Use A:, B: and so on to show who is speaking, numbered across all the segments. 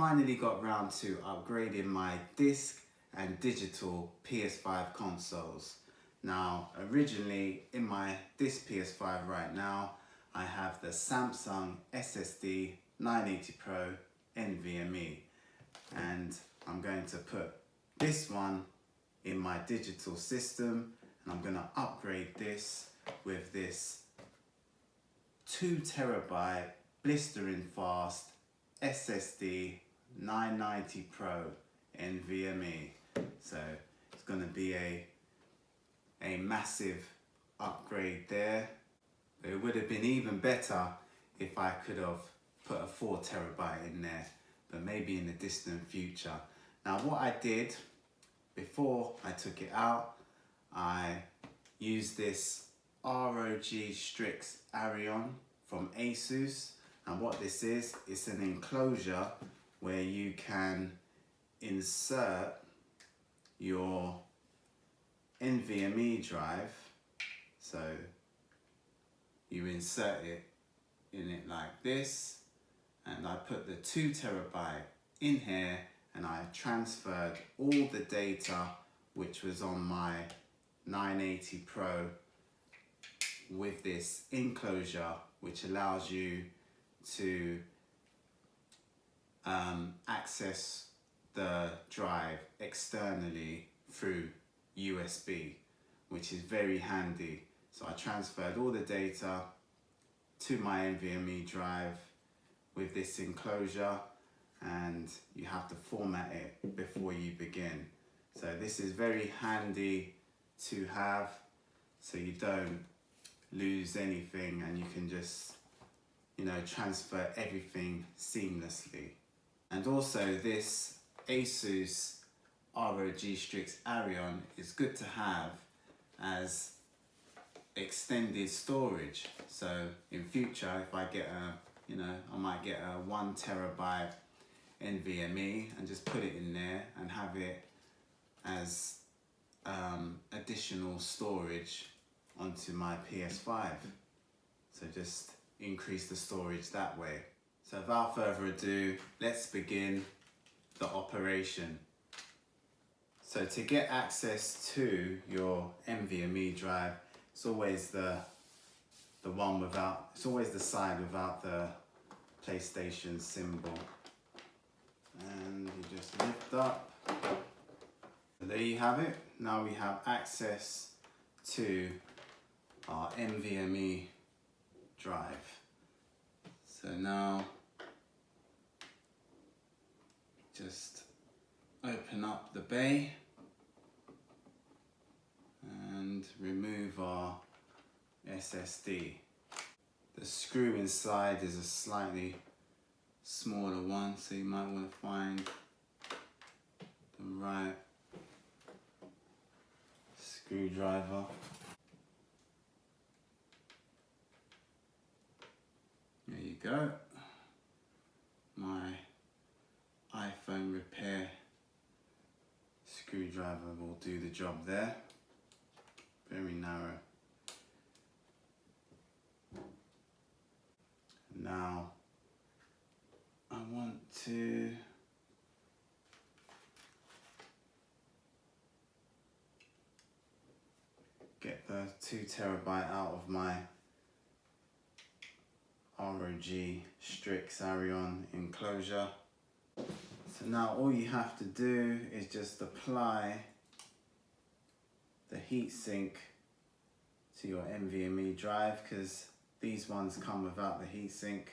A: finally got round to upgrading my disc and digital PS5 consoles. Now, originally this PS5 right now, I have the Samsung SSD 980 Pro NVMe, and I'm going to put this one in my digital system, and I'm going to upgrade this with this 2TB blistering fast SSD 990 Pro NVMe. So it's going to be a massive upgrade there. It would have been even better if I could have put a 4TB in there, but maybe in the distant future. Now what I did before I took it out, I used this ROG Strix Arion from Asus, and what this is, it's an enclosure where you can insert your NVMe drive. So you insert it in it like this, and I put the 2TB in here, and I transferred all the data which was on my 980 Pro with this enclosure, which allows you to access the drive externally through USB, which is very handy. So I transferred all the data to my NVMe drive with this enclosure, and you have to format it before you begin. So this is very handy to have, so you don't lose anything, and you can just, you know, transfer everything seamlessly. And also this Asus ROG Strix Arion is good to have as extended storage. So in future, if I get I might get a 1TB NVMe and just put it in there and have it as additional storage onto my PS5. So just increase the storage that way. So without further ado, let's begin the operation. So to get access to your NVMe drive, it's always the side without the PlayStation symbol. And you just lift up. So there you have it. Now we have access to our NVMe drive. So now just open up the bay and remove our SSD. The screw inside is a slightly smaller one, so you might want to find the right screwdriver. There you go. My iPhone repair screwdriver will do the job there. Very narrow. Now I want to get the 2TB out of my ROG Strix Arion enclosure. So now all you have to do is just apply the heatsink to your NVMe drive, because these ones come without the heatsink,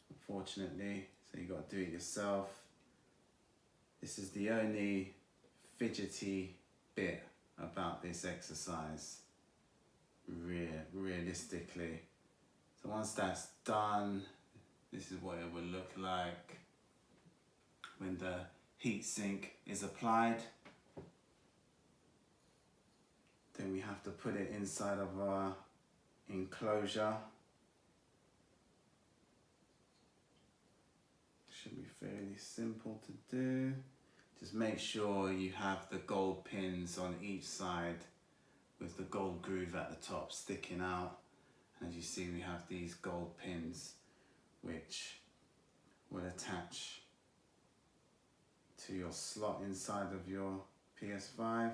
A: unfortunately, so you got to do it yourself. This is the only fidgety bit about this exercise, realistically. So once that's done, this is what it will look like when the heatsink is applied. Then we have to put it inside of our enclosure. Should be fairly simple to do. Just make sure you have the gold pins on each side with the gold groove at the top sticking out. And as you see, we have these gold pins which will attach to your slot inside of your PS5.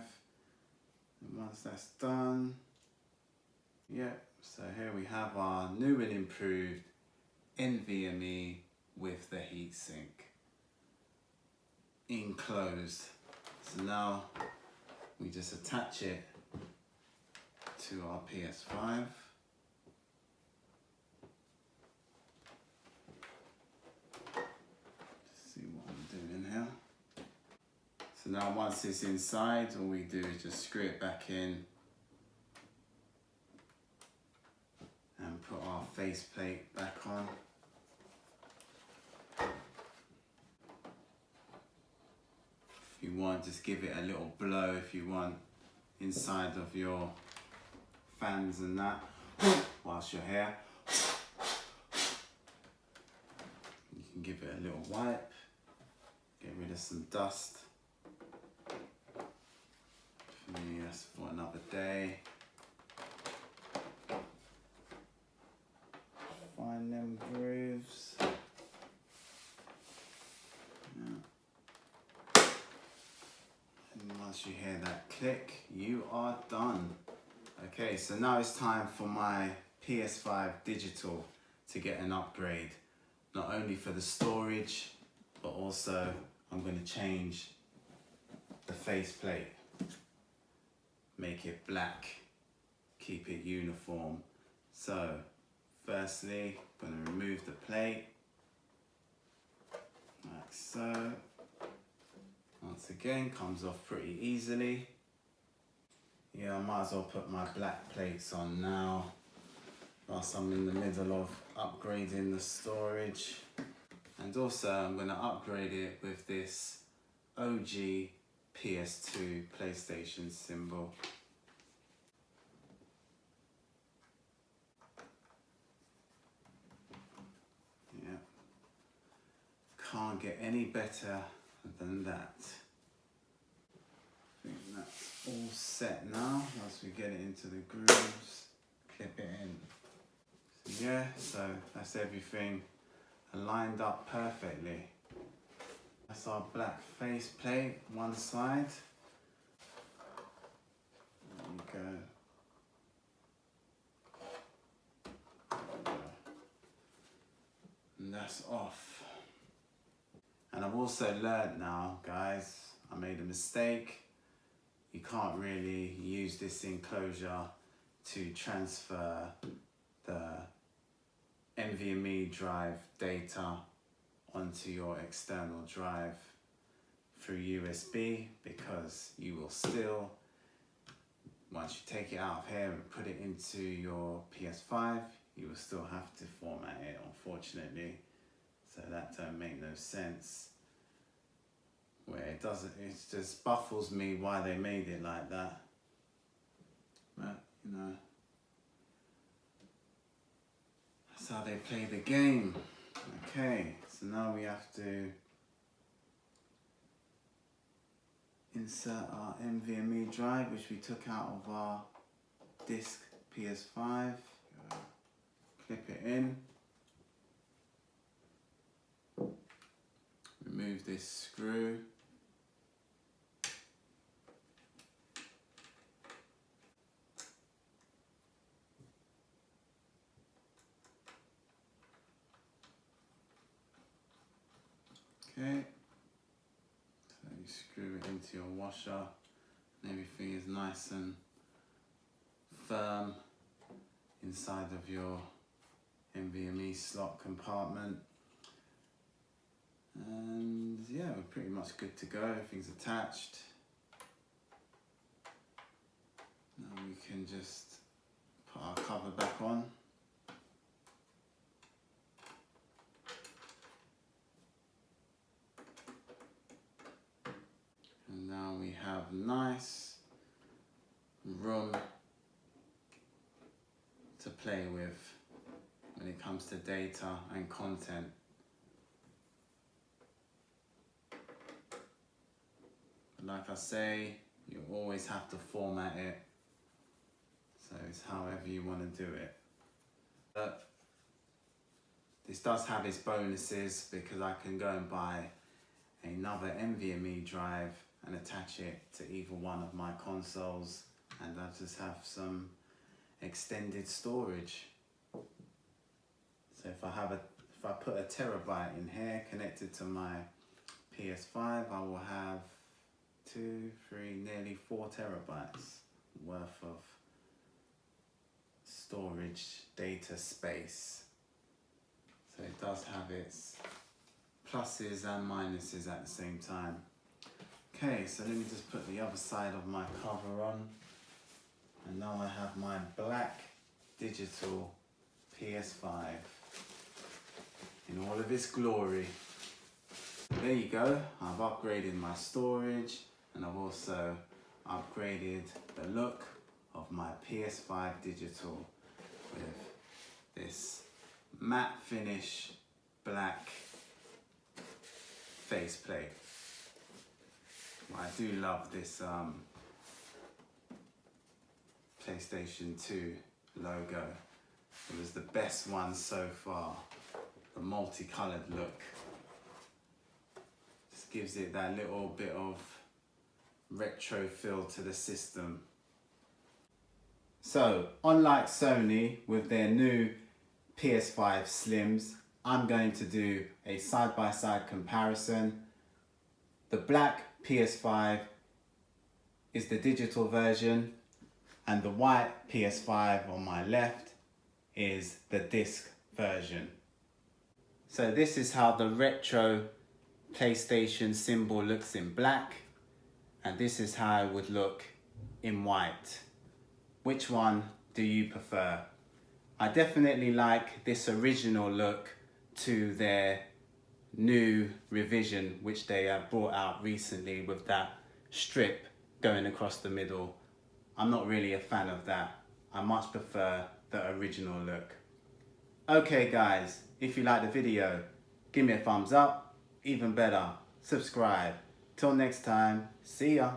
A: And once that's done, so here we have our new and improved NVMe with the heatsink enclosed. So now we just attach it to our PS5. Just see what I'm doing here. So now once it's inside, all we do is just screw it back in and put our faceplate back on. If you want, just give it a little blow if you want inside of your fans and that whilst you're here. You can give it a little wipe, get rid of some dust. For me, that's for another day. Find them grooves. And once you hear that click, you are done. Okay, so now it's time for my PS5 digital to get an upgrade. Not only for the storage, but also I'm going to change the faceplate. Make it black, keep it uniform. So, firstly, I'm going to remove the plate, like so. Once again, comes off pretty easily. Yeah, I might as well put my black plates on now, whilst I'm in the middle of upgrading the storage. And also, I'm going to upgrade it with this OG PS2 PlayStation symbol. Yeah, can't get any better than that. I think that's all set now. Once we get it into the grooves, clip it in. So yeah, so that's everything lined up perfectly. That's our black face plate, one side. There you go. And that's off. And I've also learned now, guys, I made a mistake. You can't really use this enclosure to transfer the NVMe drive data onto your external drive through USB, because you will still, once you take it out of here and put it into your PS5, you will still have to format it, unfortunately. So that don't make no sense. Where it doesn't, it just baffles me why they made it like that. But, you know, that's how they play the game. Okay, so now we have to insert our NVMe drive, which we took out of our disk PS5. Clip it in. Remove this screw. Okay, so you screw it into your washer and everything is nice and firm inside of your NVMe slot compartment. And yeah, we're pretty much good to go, everything's attached. Now we can just put our cover back on. And now we have nice room to play with when it comes to data and content. But like I say, you always have to format it, so it's however you want to do it. But This does have its bonuses because I can go and buy another NVMe drive and attach it to either one of my consoles, and I just have some extended storage. So if I put a terabyte in here connected to my PS5, I will have 2, 3, nearly 4 terabytes worth of storage data space. So it does have its pluses and minuses at the same time. Okay, so let me just put the other side of my cover on. And now I have my black digital PS5 in all of its glory. There you go, I've upgraded my storage, and I've also upgraded the look of my PS5 digital with this matte finish black faceplate. I do love this PlayStation 2 logo. It was the best one so far. The multicolored look just gives it that little bit of retro feel to the system. So, unlike Sony with their new PS5 Slims, I'm going to do a side-by-side comparison. The black PS5 is the digital version, and the white PS5 on my left is the disc version. So this is how the retro PlayStation symbol looks in black, and this is how it would look in white. Which one do you prefer? I definitely like this original look to their new revision, which they have brought out recently with that strip going across the middle. I'm not really a fan of that. I much prefer the original look. Okay guys, if you like the video, give me a thumbs up. Even better, subscribe. Till next time, see ya.